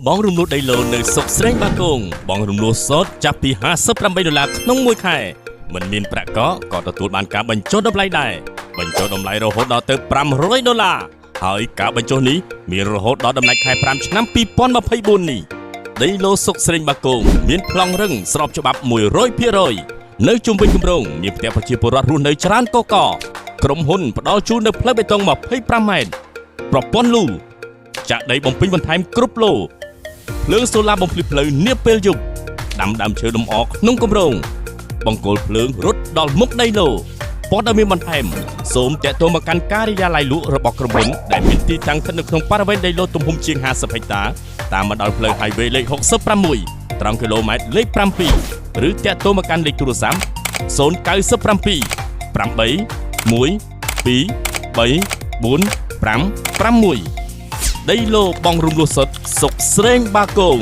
បងរំលោះដីឡូនៅសុកស្រេងបាគងបងរំលោះសតចាប់ពី$58ក្នុងមួយខែមិនមានប្រាក់ក៏ទទួលបានការបញ្ចុះតម្លៃដែរបញ្ចុះតម្លៃរហូតដល់ទៅ$500ហើយការបញ្ចុះនេះមានរហូតដល់ដំណាច់ខែ5ឆ្នាំ2024នេះដីឡូសុកស្រេងបាគងមានប្លង់រឹងស្របច្បាប់100%នៅជុំវិញគម្រោងមានផ្ទះប្រជាពលរដ្ឋរស់នៅច្រើនកកក្រុមហ៊ុនផ្ដល់ជូននៅផ្លូវបេតុង25ម៉ែត្រប្រព័ន្ធលូចាក់ដីបំពេញបន្ថែមគ្រប់ឡូភ្លើងសូឡាបំភ្លឺផ្លូវនាពេលយប់ដាំដើមឈើលំអក្នុងគម្រោងបង្គោលភ្លើងរត់ដល់មុខដីឡូព័ត៌មានបន្ថែមសូមតាក់ទងមកកាន់ការិយាល័យលក់របស់ក្រុមហ៊ុនដែលមានទីតាំងស្ថិតនៅក្នុងបរិវេណដីឡូទំហំជាង50ហិកតាតាមបណ្ដោយផ្លូវ Highway លេខ66ត្រង់គីឡូម៉ែត្រលេខ7ឬតាក់ទងមកកាន់លេខទូរស័ព្ទ097 8 1 2 3 4 5 6ដីឡូបងរំលោះសុតសុកស្រេងបាគង